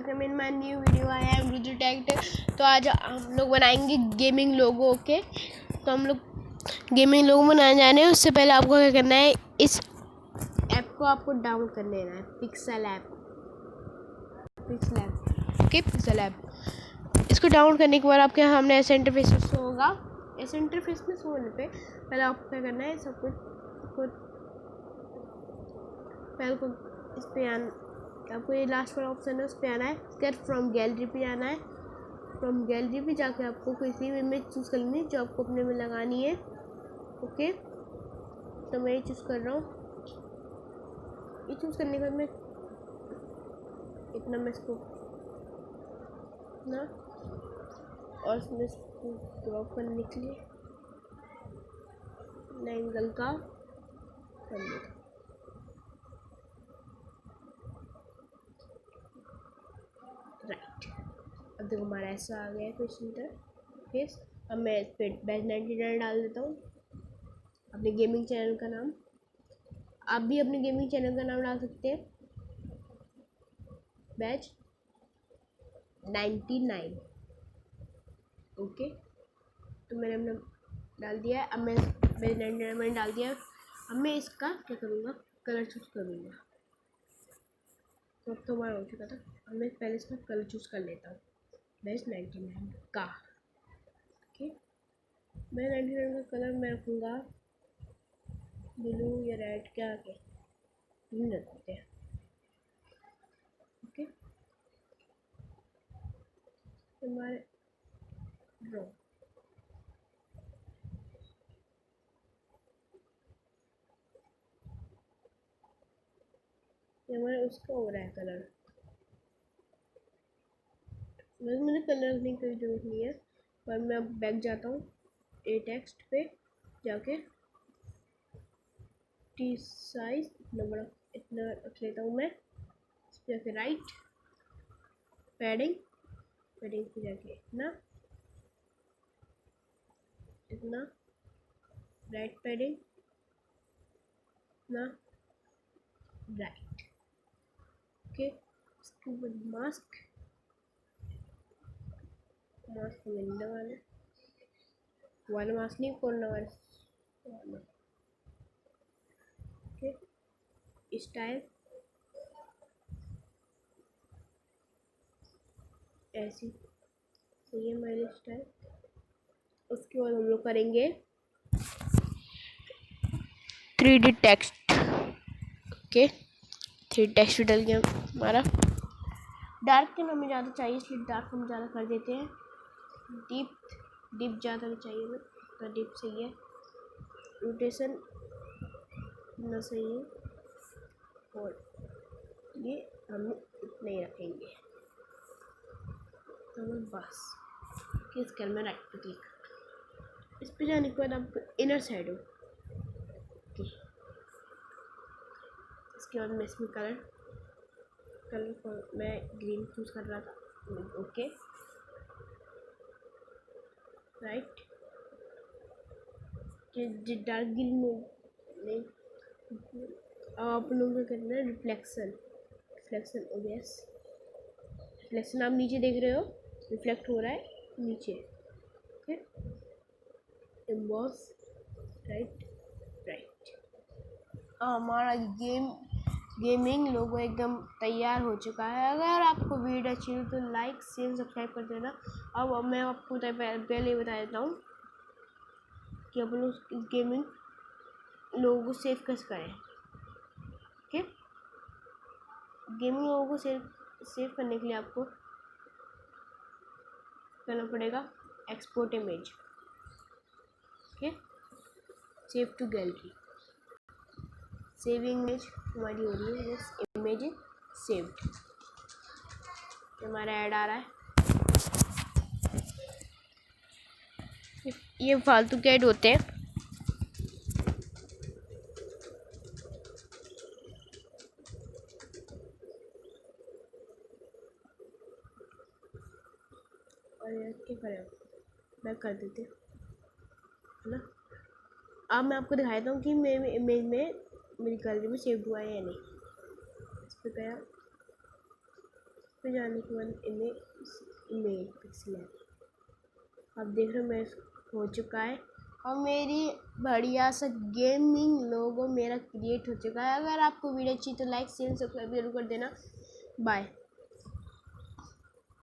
Welcome in my new video. I am टेक्ट। तो आज हम लोग बनाएंगे गेमिंग लोगो। ओके, तो हम लोग गेमिंग लोगो बनाने जा रहे हैं। उससे पहले आपको क्या करना है, इस ऐप को आपको डाउनलोड कर लेना है, pixel app. Okay, pixel app. इसको डाउनलोड करने के बाद आपके सामने ऐसा इंटरफेस शो होगा। ऐसे इंटरफेस में शो होने पे पहले आपको क्या करना है, सब कुछ पहले को इस पे आपको ये लास्ट वाला ऑप्शन है, उस पर आना है। फिर फ्रॉम गैलरी पे आना है। फ्रॉम गैलरी पे जाके आपको किसी भी इमेज चूज़ कर लेनी है जो आपको अपने में लगानी है। ओके, तो मैं ये चूज़ कर रहा हूँ। ये चूज़ करने के बाद मैं इतना मैं इसको ना और इसमें इसको क्रॉप करने के लिए एंगल का कर लेता हूँ। राइट, अब देखो हमारा ऐसा आ गया है कुछ इंटरफेस। अब मैं इस पर बैच 99 डाल देता हूँ, अपने गेमिंग चैनल का नाम। आप भी अपने गेमिंग चैनल का नाम डाल सकते हैं, बैच 99। ओके, तो मैंने अपना डाल दिया है। अब मैं बैच 99 मैंने डाल दिया। अब मैं इसका क्या करूँगा, कलर चूज़ करूँगा। तो अब तो हमारा हो चुका था। अब मैं पहले इसका कलर चूज़ कर लेता हूँ, बैच 99 का। ओके, मैं 99 का कलर मैं रखूँगा ब्लू या रेड, क्या के ग्रीन रखते हैं। ओके, हमारे ड्रॉ ये हमारा उसका हो रहा है कलर। बस मुझे कलर रखने की जरूरत नहीं है, पर मैं अब बैक जाता हूँ ए टेक्स्ट पे जाके टी साइज इतना बड़ा इतना रख लेता हूँ मैं। इस पर जाके राइट पैडिंग पे जाके इतना इतना राइट पैडिंग इतना राइट। ओके, इसके बाद मास्क मिलने वाले मास्क नहीं, कोरोना वाले। ओके, स्टाइल ऐसी सही है मेरी स्टाइल। उसके बाद हम लोग करेंगे 3D text. Okay, 3D text डल गया हमारा। डार्क के हमें ज़्यादा चाहिए, इसलिए डार्क हम ज़्यादा कर देते हैं। डीप ज़्यादा नहीं चाहिए हमें, तो डीप सही है। रोटेशन ना सही है, और ये हम इतना ही रखेंगे। तो बस किस कर में राइट पे क्लिक। इस पे जाने के बाद आपको इनर साइड हो। इसके बाद मैं इसमें कलर को मैं ग्रीन चूज़ कर रहा था। ओके, राइट, डार्क ग्रीन नहीं, आप लोगों को करना है रिफ्लेक्शन। ओबीएस रिफ्लेक्शन आप नीचे देख रहे हो, रिफ्लेक्ट हो रहा है नीचे। Okay, emboss right. हमारा गेमिंग लोगो एकदम तैयार हो चुका है। अगर आपको वीडियो अच्छी लगी तो लाइक शेयर सब्सक्राइब कर देना। अब मैं आपको पहले ही बता देता हूँ कि अपन लोग इस गेमिंग लोगों को सेव कैसे करें। ओके, गेमिंग लोगों को सेव करने के लिए आपको करना पड़ेगा export image. Okay, save to gallery. Saving image हमारी हो रही है, यस इमेज सेव्ड। हमारा ऐड आ रहा है। ये फालतू के ऐड होते हैं। और ये क्या करें, बैक कर देते है ना। अब मैं आपको दिखाता हूँ कि मेरे इमेज में मेरी गैलरी में सेव हुआ है या नहीं। इस पर गया, फिर जाने के बाद इमेज पिक्सल है। अब देख रहे हो मेरे हो चुका है और मेरी बढ़िया सा गेमिंग लोगो मेरा क्रिएट हो चुका है। अगर आपको वीडियो अच्छी तो लाइक शेयर सब्सक्राइब जरूर कर देना। बाय।